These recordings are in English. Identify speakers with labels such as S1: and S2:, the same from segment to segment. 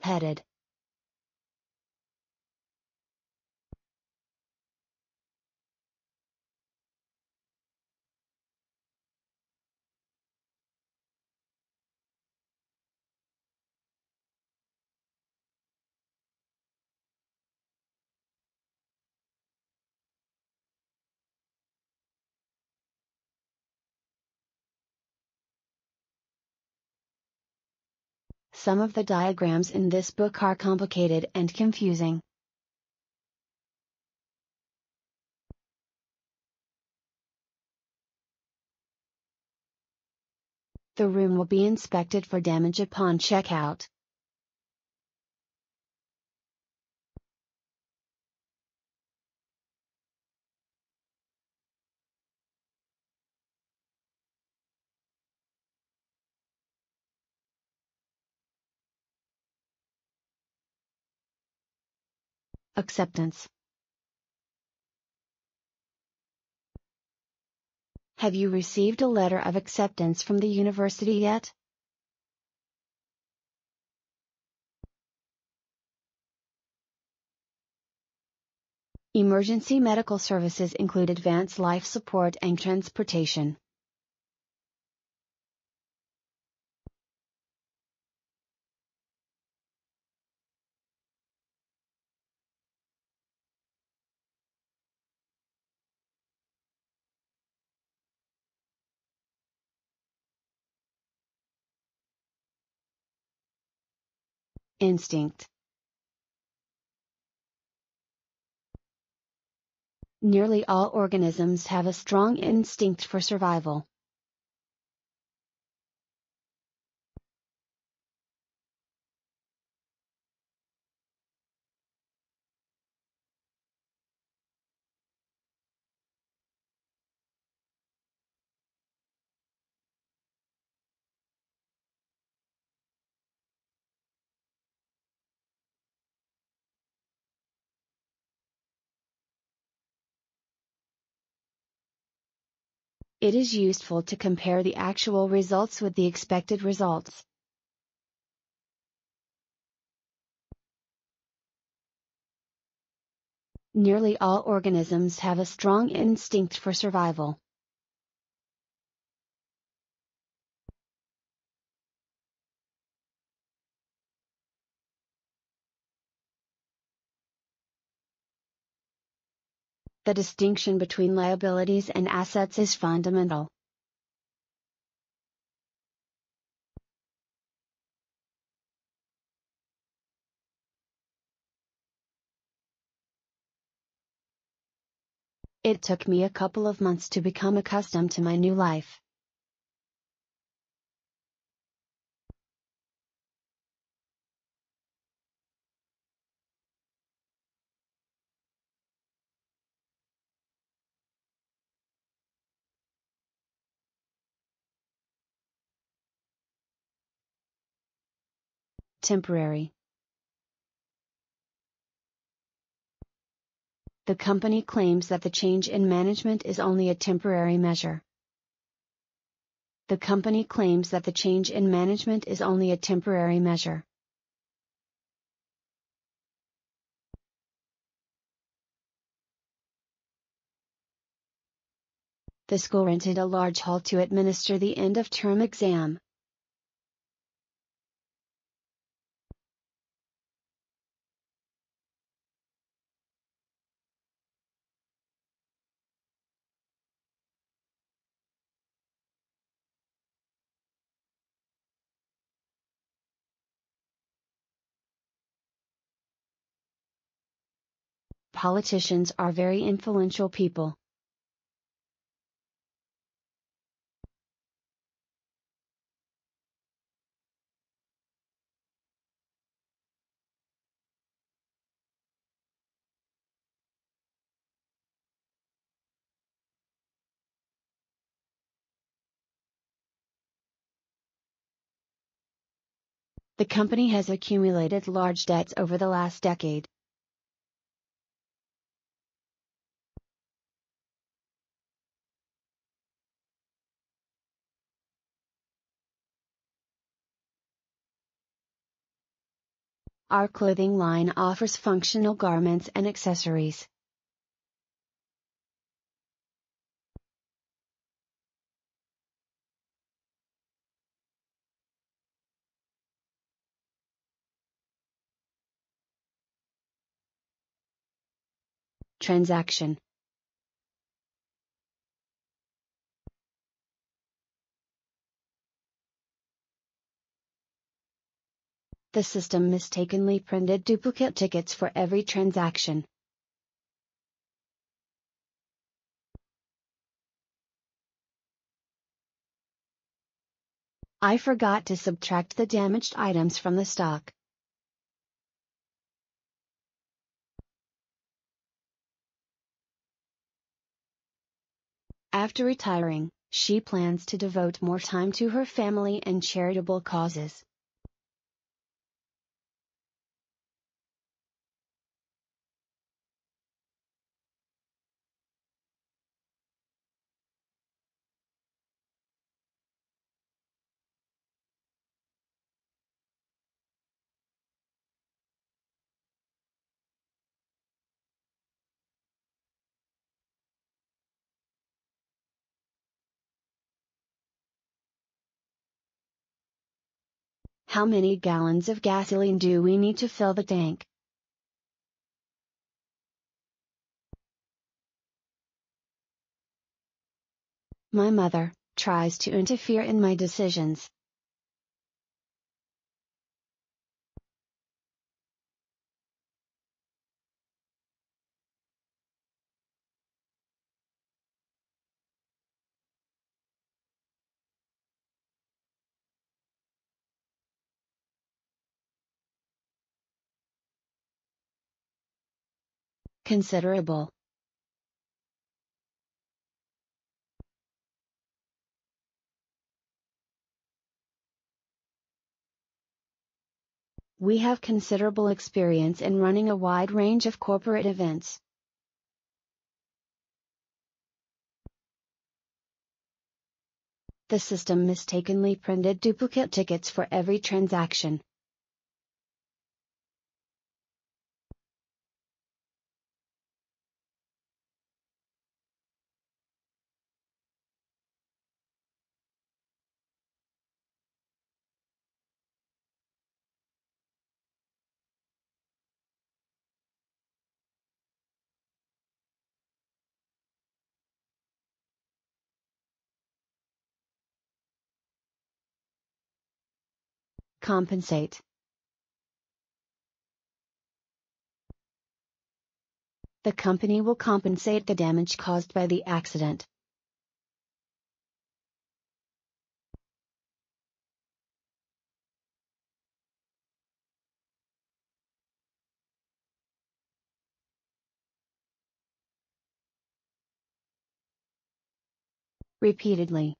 S1: Headed. Some of the diagrams in this book are complicated and confusing. The room will be inspected for damage upon checkout. Acceptance. Have you received a letter of acceptance from the university yet? Emergency medical services include advanced life support and transportation. Instinct. Nearly all organisms have a strong instinct for survival. It is useful to compare the actual results with the expected results. Nearly all organisms have a strong instinct for survival. The distinction between liabilities and assets is fundamental. It took me a couple of months to become accustomed to my new life. Temporary. The company claims that the change in management is only a temporary measure. The company claims that the change in management is only a temporary measure. The school rented a large hall to administer the end-of-term exam. Politicians are very influential people. The company has accumulated large debts over the last decade. Our clothing line offers functional garments and accessories. Transaction. The system mistakenly printed duplicate tickets for every transaction. I forgot to subtract the damaged items from the stock. After retiring, she plans to devote more time to her family and charitable causes. How many gallons of gasoline do we need to fill the tank? My mother tries to interfere in my decisions. Considerable. We have considerable experience in running a wide range of corporate events. The system mistakenly printed duplicate tickets for every transaction. Compensate. The company will compensate the damage caused by the accident. Repeatedly.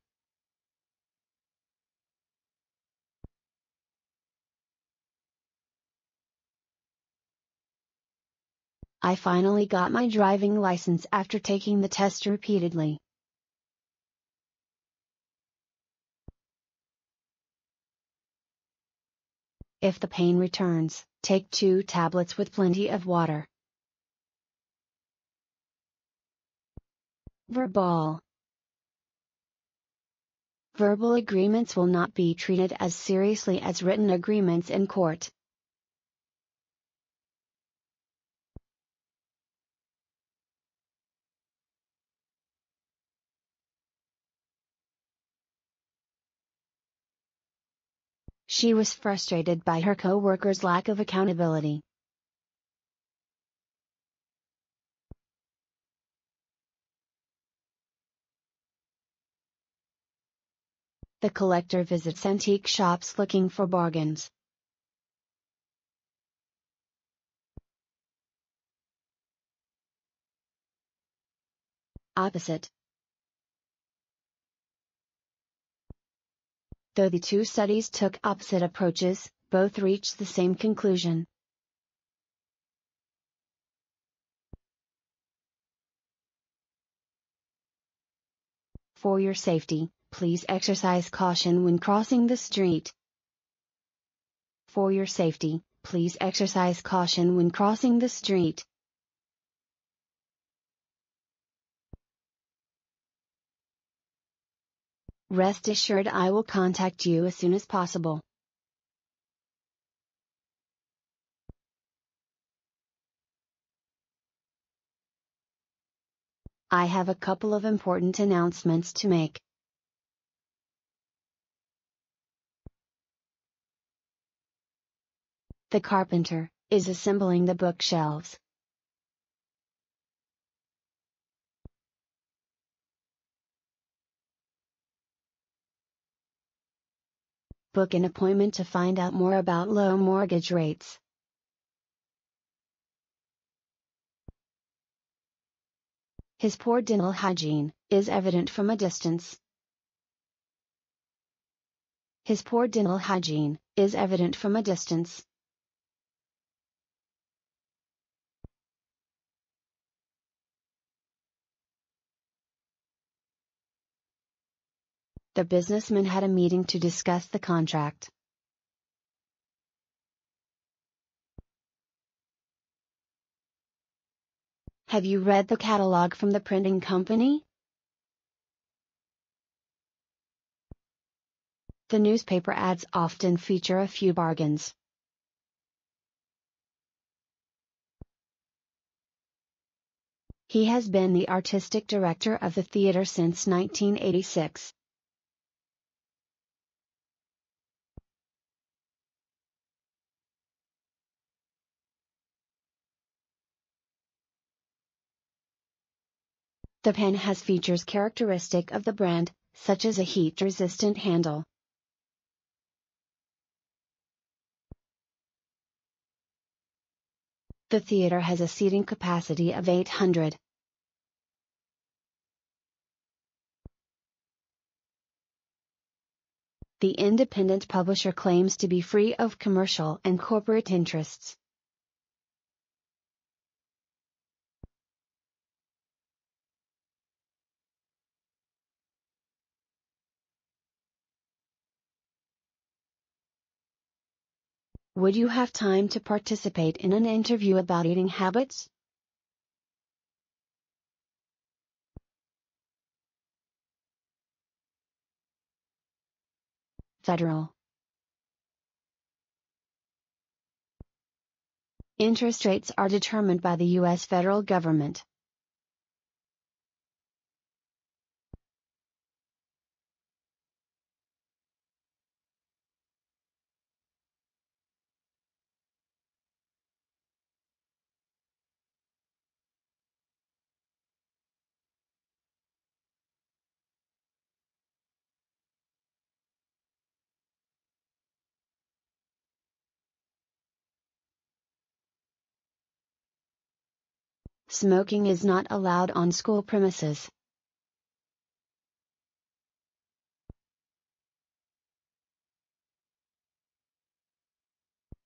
S1: I finally got my driving license after taking the test repeatedly. If the pain returns, take 2 tablets with plenty of water. Verbal. Verbal agreements will not be treated as seriously as written agreements in court. She was frustrated by her co-workers' lack of accountability. The collector visits antique shops looking for bargains. Opposite. Though the 2 studies took opposite approaches, both reached the same conclusion. For your safety, please exercise caution when crossing the street. For your safety, Please exercise caution when crossing the street. Rest assured I will contact you as soon as possible. I have a couple of important announcements to make. The carpenter is assembling the bookshelves. Book an appointment to find out more about low mortgage rates. His poor dental hygiene is evident from a distance. His poor dental hygiene is evident from a distance. The businessmen had a meeting to discuss the contract. Have you read the catalog from the printing company? The newspaper ads often feature a few bargains. He has been the artistic director of the theater since 1986. The pen has features characteristic of the brand, such as a heat-resistant handle. The theater has a seating capacity of 800. The independent publisher claims to be free of commercial and corporate interests. Would you have time to participate in an interview about eating habits? Federal. Interest rates are determined by the U.S. federal government. Smoking is not allowed on school premises.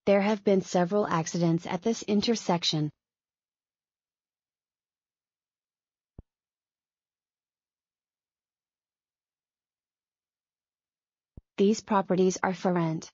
S1: There have been several accidents at this intersection. These properties are for rent.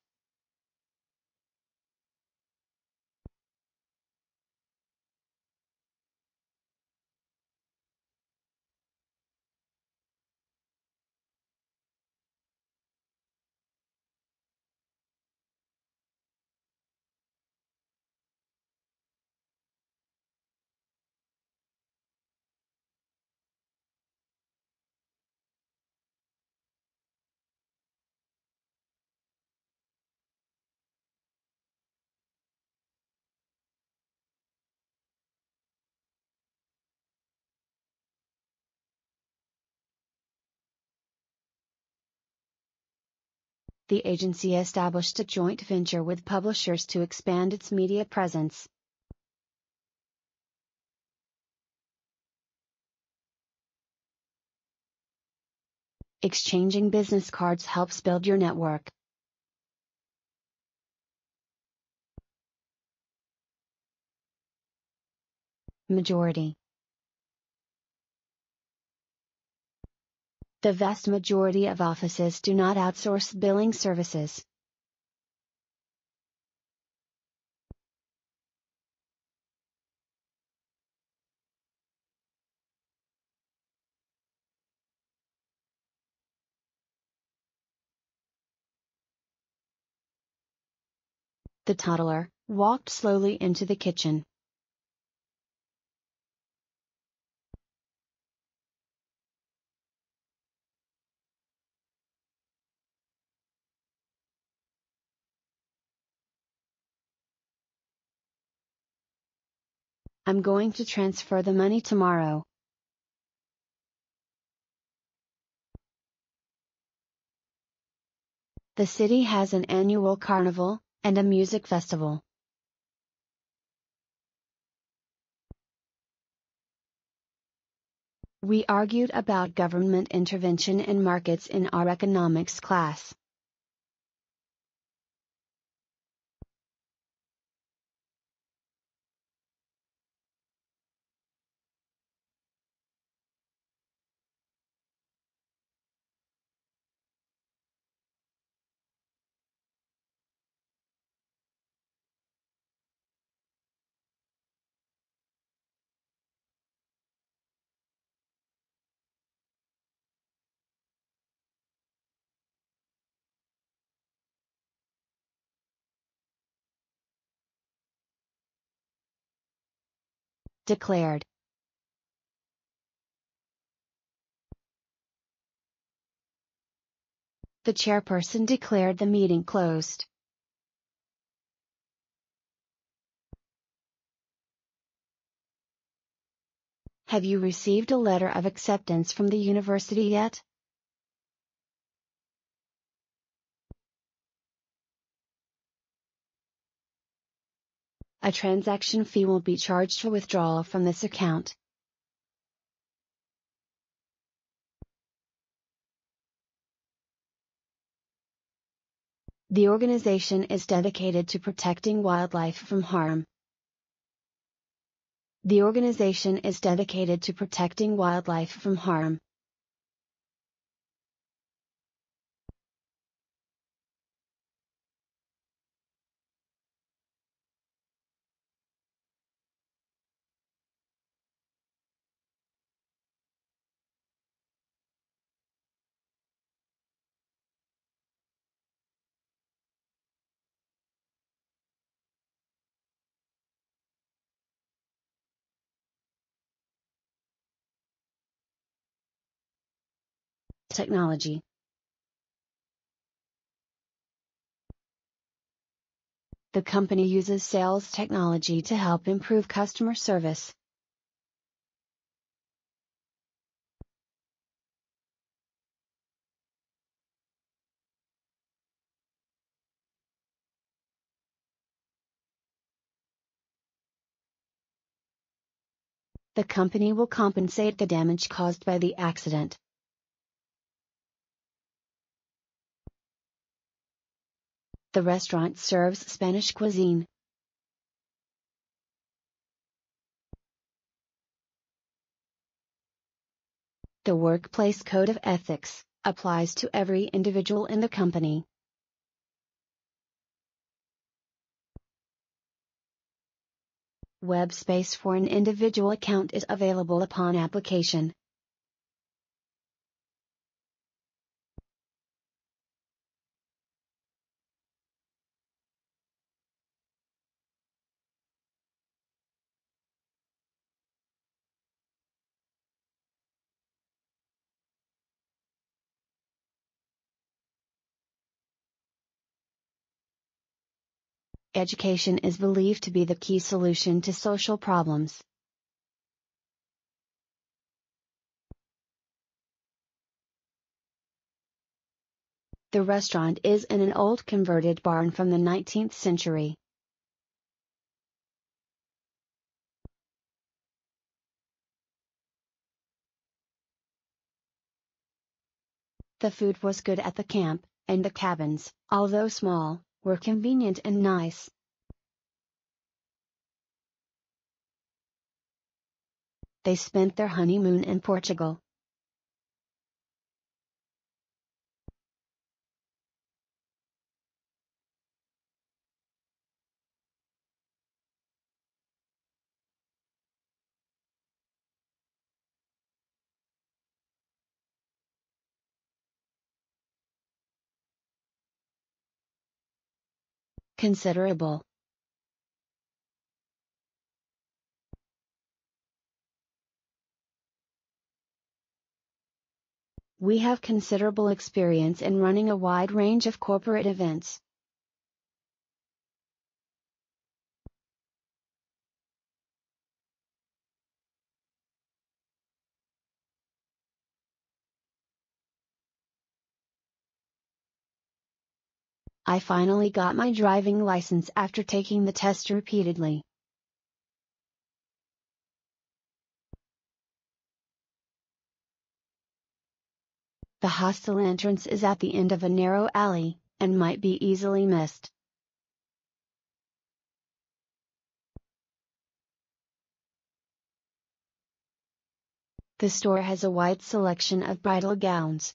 S1: The agency established a joint venture with publishers to expand its media presence. Exchanging business cards helps build your network. Majority. The vast majority of offices do not outsource billing services. The toddler walked slowly into the kitchen. I'm going to transfer the money tomorrow. The city has an annual carnival and a music festival. We argued about government intervention in markets in our economics class. Declared. The chairperson declared the meeting closed. Have you received a letter of acceptance from the university yet? A transaction fee will be charged for withdrawal from this account. The organization is dedicated to protecting wildlife from harm. The organization is dedicated to protecting wildlife from harm. Technology. The company uses sales technology to help improve customer service. The company will compensate the damage caused by the accident. The restaurant serves Spanish cuisine. The workplace code of ethics applies to every individual in the company. Web space for an individual account is available upon application. Education is believed to be the key solution to social problems. The restaurant is in an old converted barn from the 19th century. The food was good at the camp, and the cabins, although small, were convenient and nice. They spent their honeymoon in Portugal. Considerable. We have considerable experience in running a wide range of corporate events. I finally got my driving license after taking the test repeatedly. The hostel entrance is at the end of a narrow alley, and might be easily missed. The store has a wide selection of bridal gowns.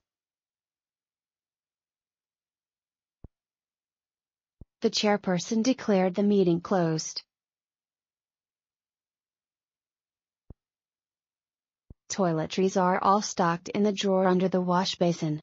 S1: The chairperson declared the meeting closed. Toiletries are all stocked in the drawer under the wash basin.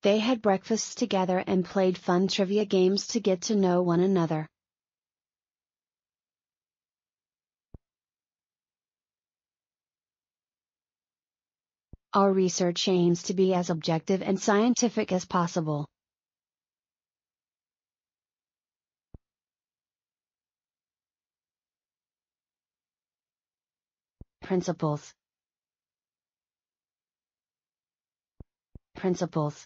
S1: They had breakfasts together and played fun trivia games to get to know one another. Our research aims to be as objective and scientific as possible. Principles. Principles.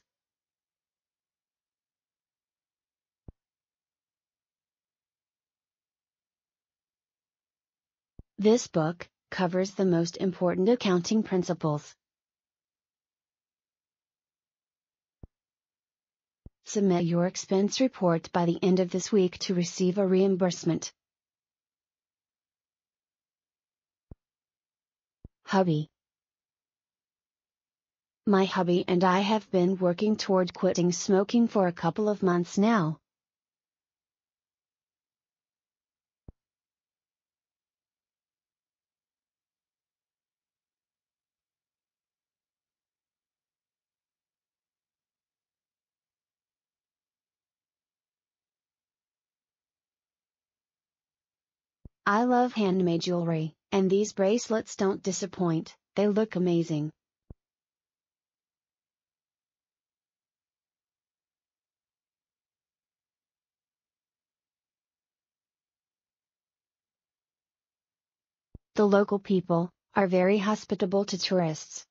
S1: This book covers the most important accounting principles. Submit your expense report by the end of this week to receive a reimbursement. Hubby. My hubby and I have been working toward quitting smoking for a couple of months now. I love handmade jewelry, and these bracelets don't disappoint, they look amazing. The local people are very hospitable to tourists.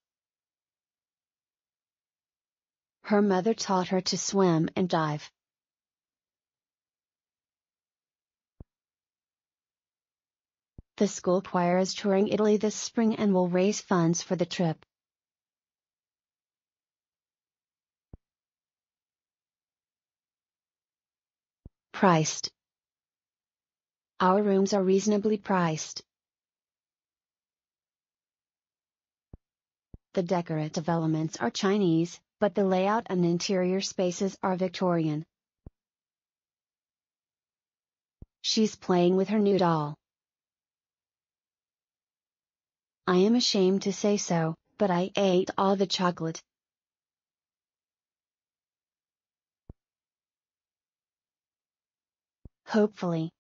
S1: Her mother taught her to swim and dive. The school choir is touring Italy this spring and will raise funds for the trip. Priced. Our rooms are reasonably priced. The decorative elements are Chinese, but the layout and interior spaces are Victorian. She's playing with her new doll. I am ashamed to say so, but I ate all the chocolate. Hopefully.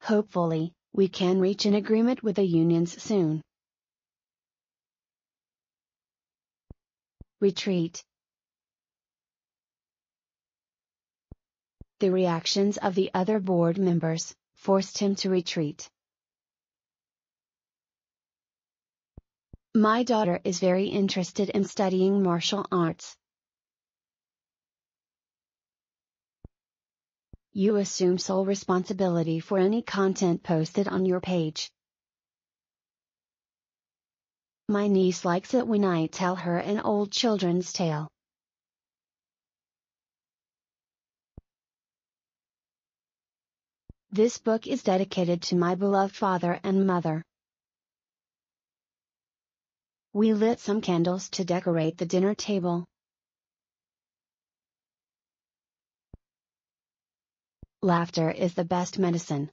S1: Hopefully, we can reach an agreement with the unions soon. Retreat. The reactions of the other board members forced him to retreat. My daughter is very interested in studying martial arts. You assume sole responsibility for any content posted on your page. My niece likes it when I tell her an old children's tale. This book is dedicated to my beloved father and mother. We lit some candles to decorate the dinner table. Laughter is the best medicine.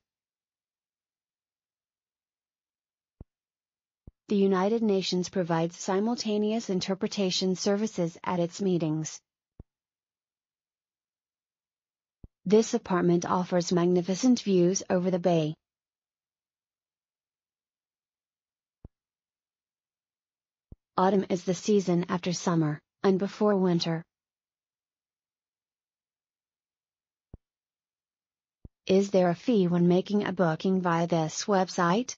S1: The United Nations provides simultaneous interpretation services at its meetings. This apartment offers magnificent views over the bay. Autumn is the season after summer, and before winter. Is there a fee when making a booking via this website?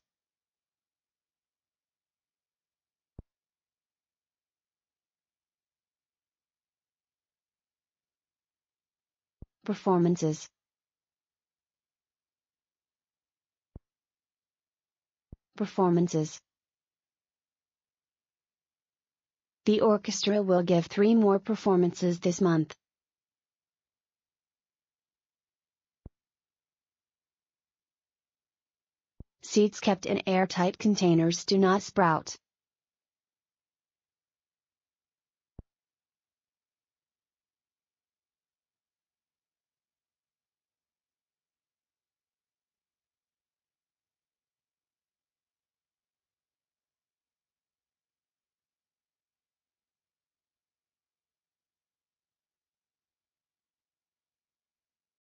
S1: Performances. Performances. The orchestra will give 3 more performances this month. Seeds kept in airtight containers do not sprout.